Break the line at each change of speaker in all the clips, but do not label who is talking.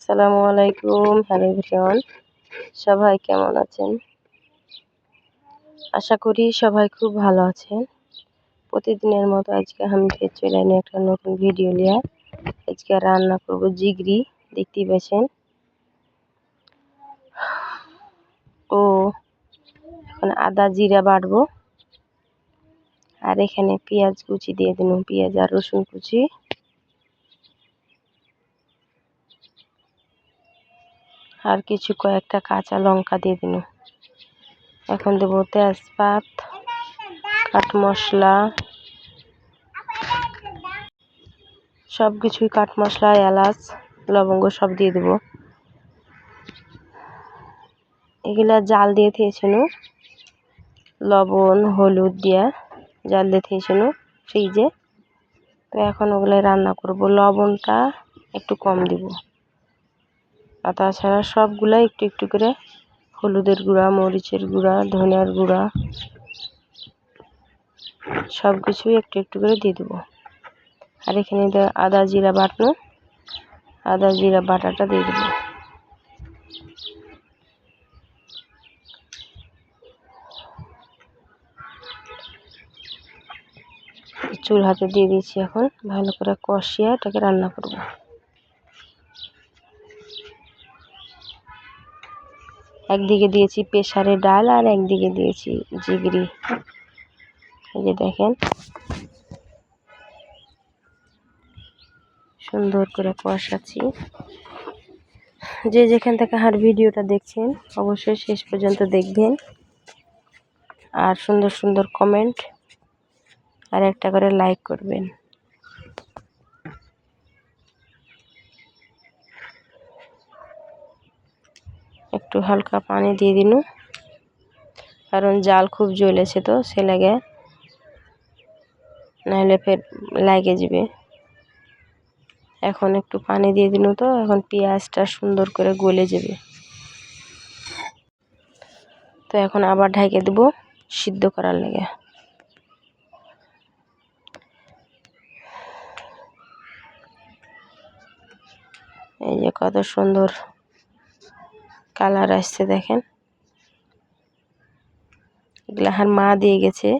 আসসালামু আলাইকুম। Hello everyone, সবাই কেমন আছেন? আশা করি সবাই খুব ভালো আছেন। প্রতিদিনের মতো আজকে আমি ফের চলে এলাম একটা নতুন ভিডিও নিয়ে। আজকে রান্না করব জিগরি, দেখতেই পাচ্ছেন। ও এখন আদা জিরা বাটবো, আর এখানে পেঁয়াজ কুচি দিয়ে দিন, পেঁয়াজ আর রসুন কুচি, আর কিছু কয়েকটা কাঁচা লঙ্কা দিয়ে দিন। এখন দেবো তেজপাত, কাঠ মশলা, সব কিছুই কাঠ মশলা, এলাচ, লবঙ্গ সব দিয়ে দেবো। এগুলা জাল দিয়ে দিয়েছিল, লবণ হলুদ দিয়া জাল দিয়ে দিয়েছিল ফ্রিজে। তো এখন ওগুলো রান্না করব। লবণটা একটু কম দিব, আর তাছাড়া সবগুলা একটু একটু করে হলুদের গুঁড়া, মরিচের গুঁড়া, ধনিয়ার গুঁড়া সব কিছুই একটু একটু করে দিয়ে দেবো। আর এখানে আদা জিরা বাটনো, আদা জিরা বাটাটা দিয়ে দেবো। চুল হাতে দিয়ে দিয়েছি, এখন ভালো করে কষিয়ে এটাকে রান্না করব। একদিকে দিয়েছি প্রেসারে ডাল, আর একদিকে দিয়েছি জিগরি। এই যে দেখেন, সুন্দর করে কষাচ্ছি। যে যেখান থেকে আর ভিডিওটা দেখছেন অবশ্যই শেষ পর্যন্ত দেখবেন, আর সুন্দর সুন্দর কমেন্ট আর একটা করে লাইক করবেন। একটু হালকা পানি দিয়ে দিন, কারণ জাল খুব জ্বলেছে, তো সে লাগে, নাহলে ফের লাগে যাবে। এখন একটু পানি দিয়ে দিন, তো এখন পেঁয়াজটা সুন্দর করে গলে যাবে। তো এখন আবার ঢেকে দেবো সিদ্ধ করার লাগে। এই যে কত সুন্দর কালার আসছে দেখেন। এগুলা হার মা দিয়ে গেছে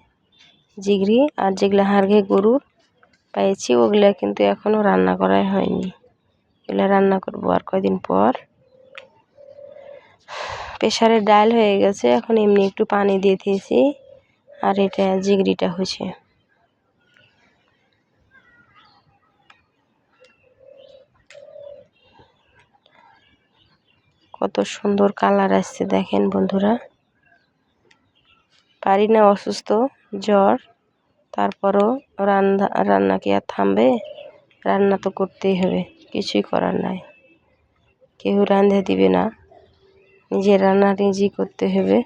জিগরি, আর যেগুলা হারগে গরুর পাইছি ওগুলা কিন্তু এখনো রান্না করাই হয়নি। এগুলা রান্না করবো আর কয়দিন পর। প্রেসারে ডাল হয়ে গেছে, এখন এমনি একটু পানি দিয়ে দিয়েছি, আর এটা জিগরিটা হয়েছে। কত সুন্দর কালার আসছে দেখেন বন্ধুরা। পারি না, অসুস্থ, জ্বর, তারপরও রান্না কি আর থামবে? রান্না তো করতেই হবে, কিছুই করার নাই। কেউ রাঁধে দিবে না, নিজের রান্না নিজেই করতে হবে।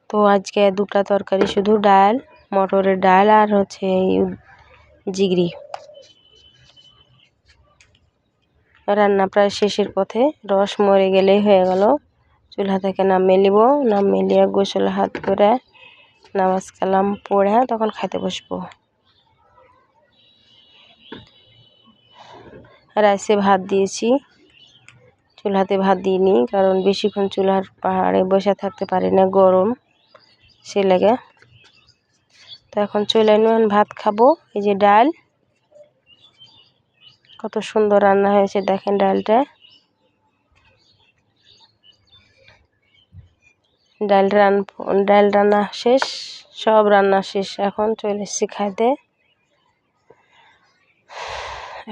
তো আজকে দুটা তরকারি, শুধু ডাল, মটরের ডাল, আর হচ্ছে জিগরি। রান্না প্রায় শেষের পথে, রস মরে গেলেই হয়ে গেল। চুলহা থেকে নামিয়ে নিব, নামিয়ে নিয়ে গোসল হাত করে নামাজ কালাম পড়ে তখন খাইতে বসবো। রাইসে ভাত দিয়েছি, চুলাতে ভাত দিইনি, কারণ বেশিক্ষণ চুলার পাহাড়ে বসে থাকতে পারি না, গরম, সে লাগে। তো এখন চলে নুন ভাত খাবো। এই যে ডাল, কত সুন্দর রান্না হয়েছে দেখেন ডালটা। ডাল রান্না শেষ, সব রান্না শেষ, এখন চলে এসেছি খাইতে।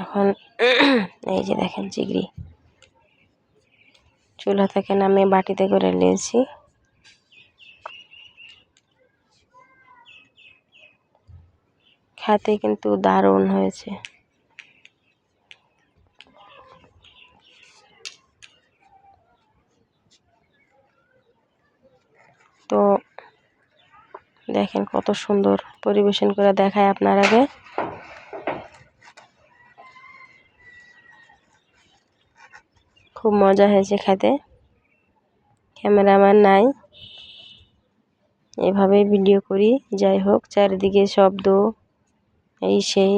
এখন এই যে দেখেন জিগরি চুলা থেকে নামিয়ে বাটিতে করে নিয়েছি। খেতে কিন্তু দারুণ হয়েছে। তো দেখেন কত সুন্দর পরিবেশন করে দেখায় আপনার আগে। খুব মজা হয়েছে খেতে। ক্যামেরাম্যান নাই, এভাবেই ভিডিও করি। যাই হোক, চারিদিকে শব্দ, এই সেই,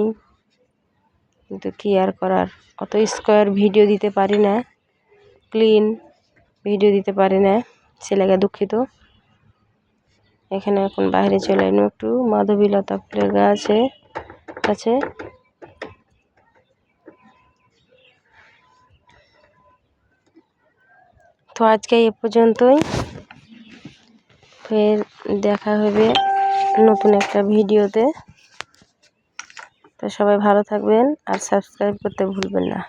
কিন্তু কি আর করার, অত স্কোয়ার ভিডিও দিতে পারি না, ক্লিন ভিডিও দিতে পারি না, ছেলেকে দুঃখিত। এখানে এখন বাইরে চলে এলাম, একটু মাধবীলতা ফুলের গাছে কাছে। তো আজকে এ পর্যন্তই, ফের দেখা হবে নতুন একটা ভিডিওতে। তো সবাই ভালো থাকবেন আর সাবস্ক্রাইব করতে ভুলবেন না।